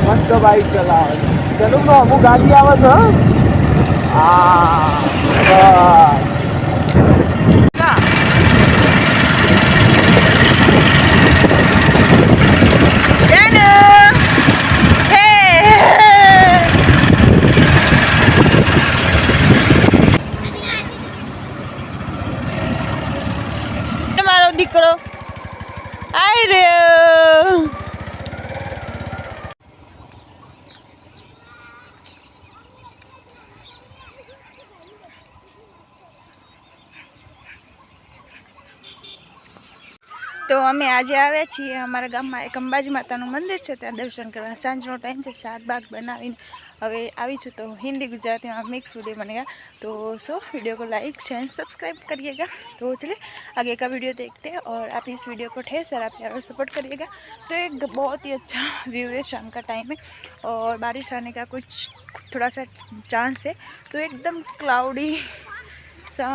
મસ્ત બાઈક ચલાવે ચલો તો અમુક ગાડી આવે છે હા બસ મારો દીકરો આઈ રહ્યો. તો અમે આજે આવ્યા છીએ અમારા ગામમાં એક અંબાજી માતાનું મંદિર છે, ત્યાં દર્શન કરવા. સાંજનો ટાઈમ છે, શાક બાગ બનાવીને હવે આવી છું. તો हिंदी गुजराती में मिक्स वीडियो बनेगा, तो वीडियो को लाइक शेयर सब्सक्राइब करिएगा. तो चलिए आगे का वीडियो देखते हैं और आप इस वीडियो को ढेर सारा प्यार और सपोर्ट करिएगा. तो एक बहुत ही अच्छा व्यू है, शाम का टाइम है और बारिश आने का कुछ थोड़ा सा चांस है. तो एकदम क्लाउडी सा,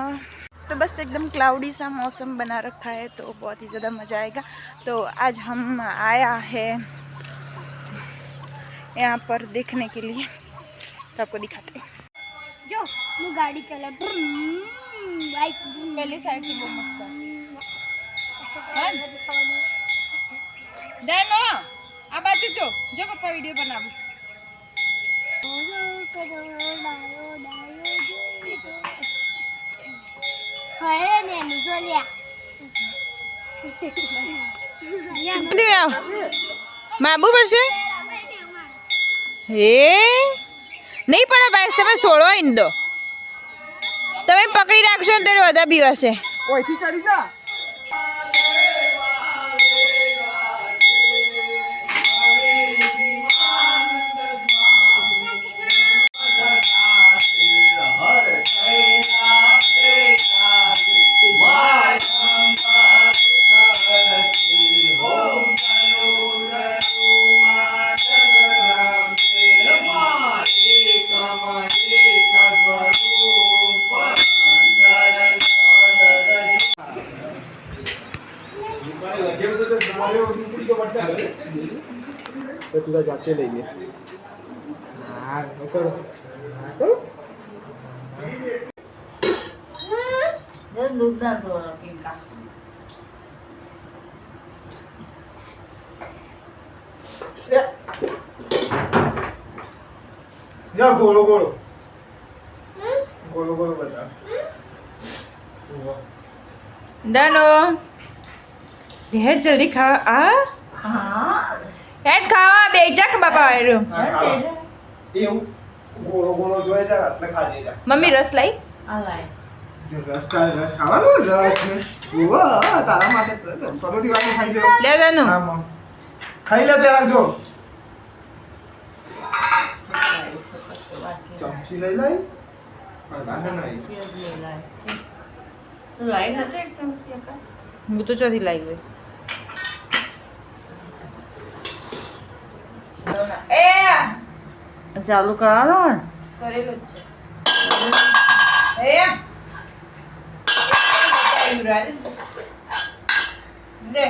तो बस एकदम क्लाउडी सा मौसम बना रखा है, तो बहुत ही ज़्यादा मज़ा आएगा. तो आज हम आया है यहाँ पर देखने के लिए, तो आपको दिखाते हैं. जो मैं गाड़ी चला बाइक पहली साइड से बहुत मस्त है. देनो आ बाजू जो पप्पा वीडियो बनावे. માબુ પડશે હે નહીં પણ ભાઈ તમે છોડો ને દો, તમે પકડી રાખશો ને તો વધારે બીવાશે. ઓયથી ચડી જા तुझा जाके लेंगे दूध ना दो पिंका या गोलो गोलो गोलो गोलो बता दानो ढेर जल्दी खावा. हाँ હેડ ખાવા બેજા કે બાપા આયરો એવું ગોળો ગોળો જોઈ જા એટલે ખાજે જા. મમ્મી રસ લાઈ આ લાય જો રસ ખાવાનો રસ ને ઓવા તારા માટે પરોઠી વાળું ખાઈ લો. લે જાનું હા મમ ખાઈ લે પેલા જો ચમચી લઈ લઈ ગાને નહીં તો લાઈ નતો એકદમ કા હું તો ચોથી લાઈ ગઈ. એ ચાલુ કરાવો ને કરેલું જ છે. એ લે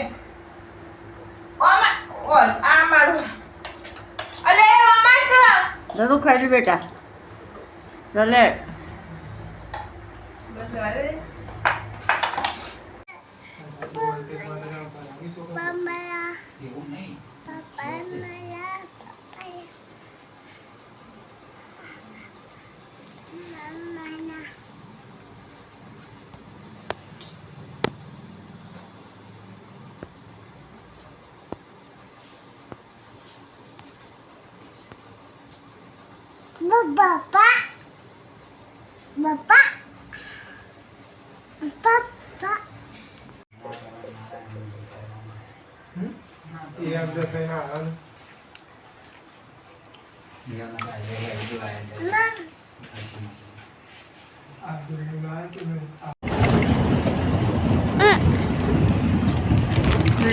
ઓમા ઓલ આ મારું અલે ઓમા કા જરું ખાઈ લે બેટા ચલે બસ વાલે Bapak, bapak, bapak. ये अब जैसे ना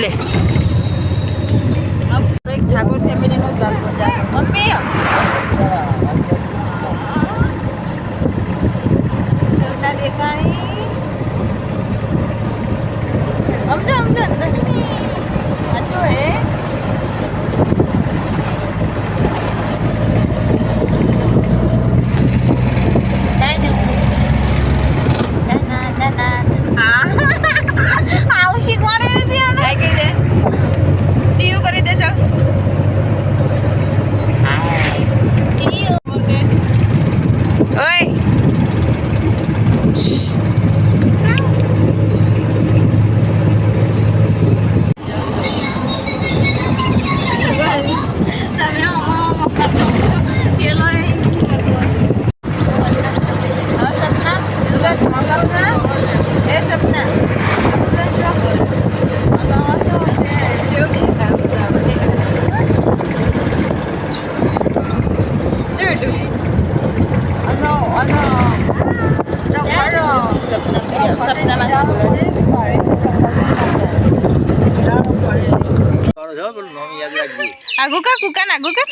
ले अब एक ठाकुर फैमिली નો દાલ બજાર મમ્મી ના દેખાય સમજો સમજો અંદર આજો હે નાગુ કા કુકા નાગુ કા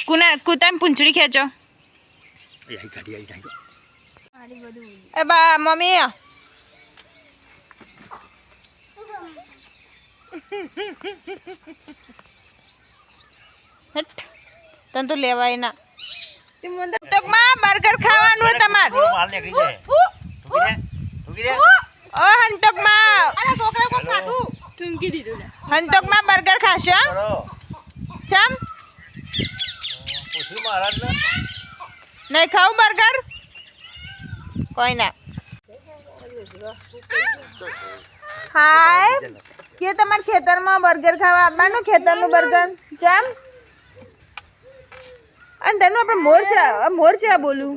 કુના કુતામ પૂંછડી ખેંચો એ બા મમ્મી હટ તને તો લેવાય ના ટોકમાં બર્ગર ખાવાનું તમાર ઓ હંતકમાં હંતકમાં બર્ગર ખાશો ચમ નહીં ખાવું બર્ગર કોઈ ના હાય કે તમારે ખેતરમાં બર્ગર ખાવા આવવાનું ખેતરનું બર્ગર ચમ અને તેનું આપણે મોર છે આ બોલું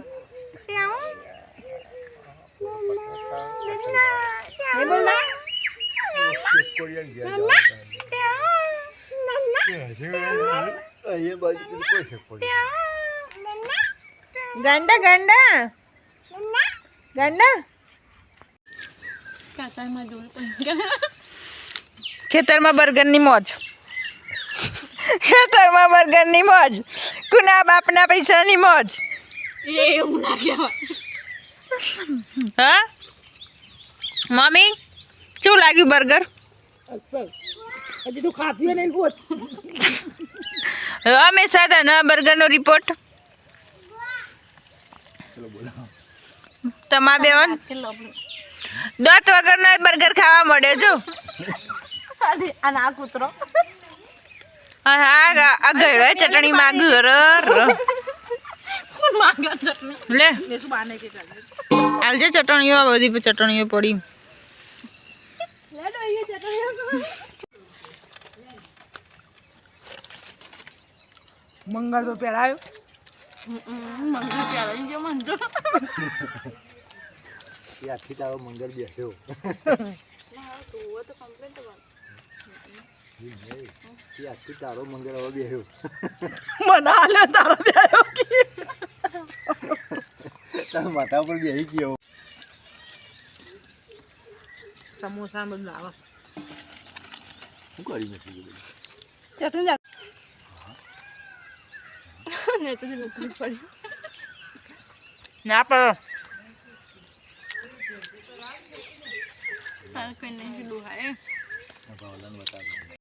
ગાંડા ગાંડા ગાંડા ખેતરમાં બર્ગરની મોજ ખેતરમાં બર્ગરની મોજ કુના બાપના પૈસાની મોજ હા મમ્મી શું લાગ્યું બર્ગર હજી તું ખાતી નહીં બોલ અમે સાદા ના બર્ગરનો રિપોર્ટ તમા બેવન દોત વગરનો બર્ગર ખાવા મળે જો અને આ કૂતરો હા આ ગળો ચટણી માંગુ લે આલજે ચટણીઓ આ બધી ચટણીઓ પડી મંગળ તો પહેરાયો આખી તારો મંગળ બેસ્યો આખી તારો મંગળ હવે બેસ્યો મને હાલે તારો બેસ્યો તારા માથા પર બેસી ગયો સમોસા બધું આવે શું કરી નથી ચટણી ના પડો કોઈ નહીં